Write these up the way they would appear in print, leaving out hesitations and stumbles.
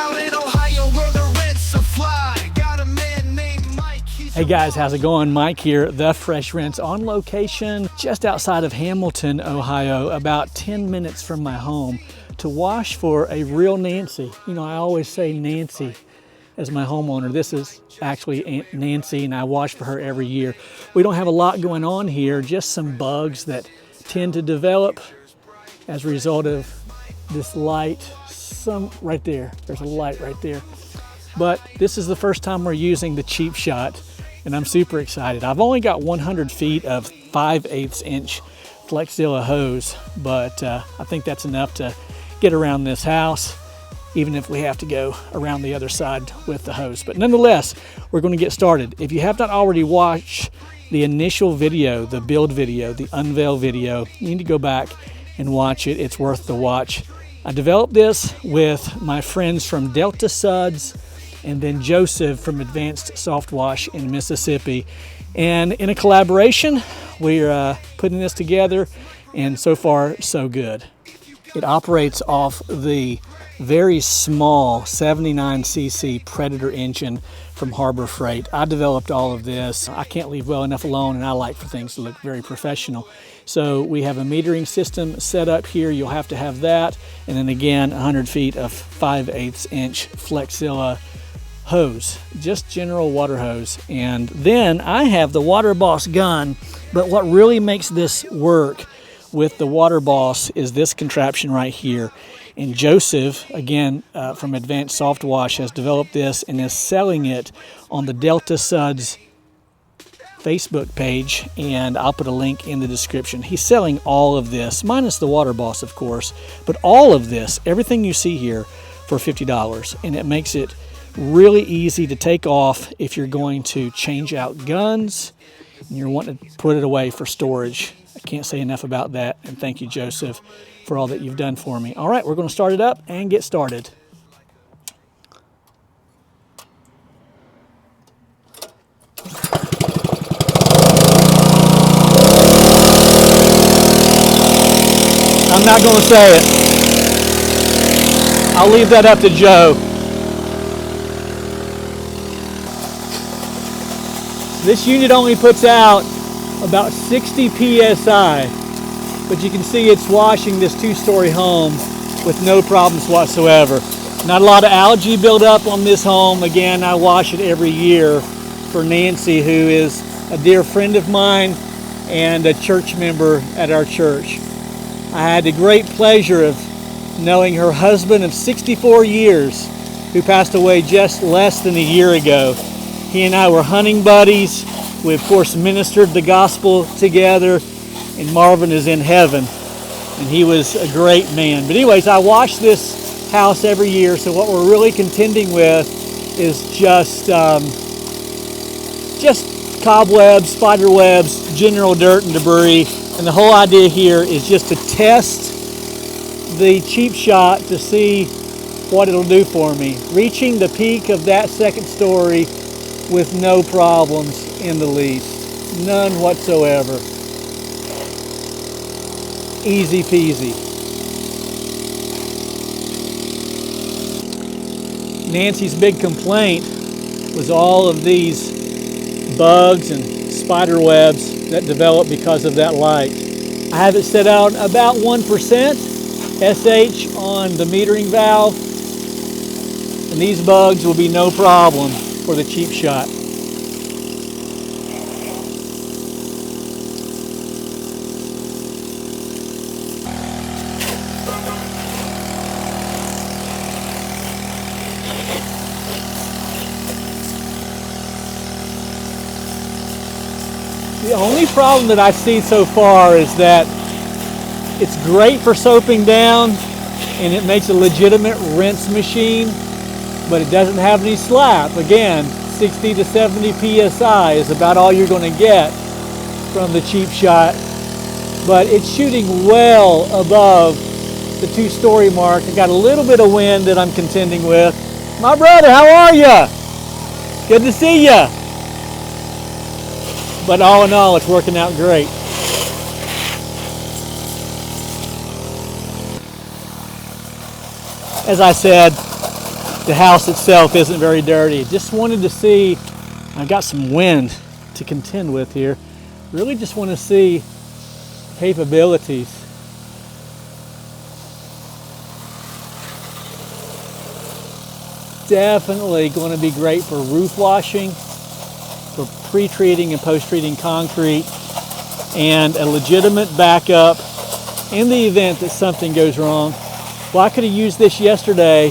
out in Ohio where the rents are fly. Got a man named Mike. Hey guys, how's it going? Mike here, The Fresh Rinse, on location just outside of Hamilton, Ohio, about 10 minutes from my home, to wash for a real Nancy. You know, I always say Nancy as my homeowner. This is actually Aunt Nancy, and I wash for her every year. We don't have a lot going on here, just some bugs that tend to develop as a result of this light. Right there, there's a light right there. But this is the first time we're using the cheap shot, and I'm super excited. I've only got 100 feet of 5/8 inch Flexzilla hose, but I think that's enough to get around this house, even if we have to go around the other side with the hose. But nonetheless, we're going to get started. If you have not already watched the initial video, the build video, the unveil video, you need to go back and watch it. It's worth the watch. I developed this with my friends from Delta Suds and then Joseph from Advanced Soft Wash in Mississippi. And in a collaboration, we're putting this together, and so far, so good. It operates off the very small 79cc Predator engine from Harbor Freight. I developed all of this. I can't leave well enough alone, and I like for things to look very professional. So we have a metering system set up here. You'll have to have that. And then again, 100 feet of 5/8 inch Flexzilla hose, just general water hose. And then I have the Water Boss gun, but what really makes this work with the Water Boss is this contraption right here. And Joseph, again, from Advanced Soft Wash, has developed this and is selling it on the Delta Suds Facebook page, and I'll put a link in the description. He's selling all of this, minus the Water Boss, of course, but all of this, everything you see here, for $50. And it makes it really easy to take off if you're going to change out guns and you're wanting to put it away for storage. I can't say enough about that, and thank you, Joseph, for all that you've done for me. All right, we're going to start it up and get started. I'm not going to say it. I'll leave that up to Joe. This unit only puts out about 60 psi, but you can see it's washing this two-story home with no problems whatsoever. Not a lot of algae buildup on this home. Again, I wash it every year for Nancy, who is a dear friend of mine and a church member at our church. I had the great pleasure of knowing her husband of 64 years, who passed away just less than a year ago. He and I were hunting buddies. We, of course, ministered the gospel together, and Marvin is in heaven, and he was a great man. But anyways, I wash this house every year, so what we're really contending with is just cobwebs, spider webs, general dirt and debris. And the whole idea here is just to test the cheap shot to see what it'll do for me. Reaching the peak of that second story with no problems in the least. None whatsoever. Easy peasy. Nancy's big complaint was all of these bugs and spider webs that develop because of that light. I have it set out about 1% SH on the metering valve, and these bugs will be no problem for the cheap shot. The only problem that I see so far is that it's great for soaping down and it makes a legitimate rinse machine, but it doesn't have any slap. Again, 60 to 70 psi is about all you're going to get from the cheap shot, but it's shooting well above the 2-story mark. I got a little bit of wind that I'm contending with. My brother, how are you? Good to see you. But all in all, it's working out great. As I said, the house itself isn't very dirty. Just wanted to see, I've got some wind to contend with here. Really just want to see capabilities. Definitely going to be great for roof washing, for pre-treating and post-treating concrete, and a legitimate backup in the event that something goes wrong. Well, I could have used this yesterday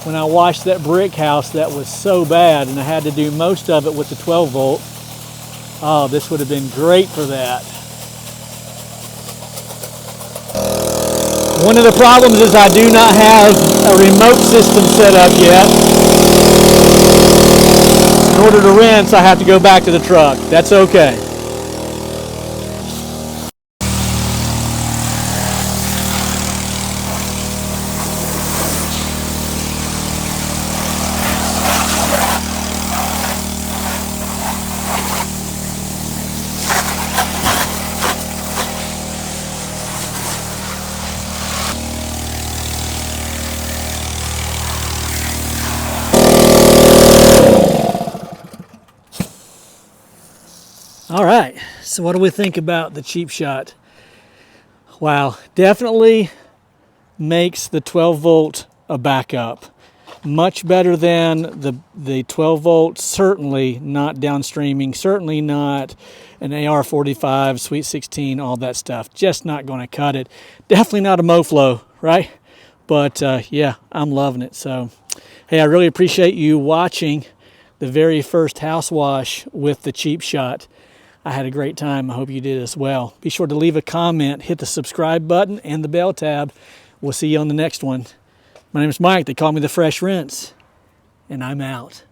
when I washed that brick house that was so bad, and I had to do most of it with the 12 volt. Oh, this would have been great for that. One of the problems is I do not have a remote system set up yet. In order to rinse, I have to go back to the truck. That's okay. All right, so what do we think about the cheap shot? Wow, definitely makes the 12 volt a backup. Much better than the 12 volt, certainly not downstreaming, certainly not an AR-45, Sweet 16, all that stuff. Just not going to cut it. Definitely not a MoFlow, right? But yeah, I'm loving it. So, hey, I really appreciate you watching the very first house wash with the cheap shot. I had a great time. I hope you did as well. Be sure to leave a comment, hit the subscribe button and the bell tab. We'll see you on the next one. My name is Mike. They call me the Fresh Rinse, and I'm out.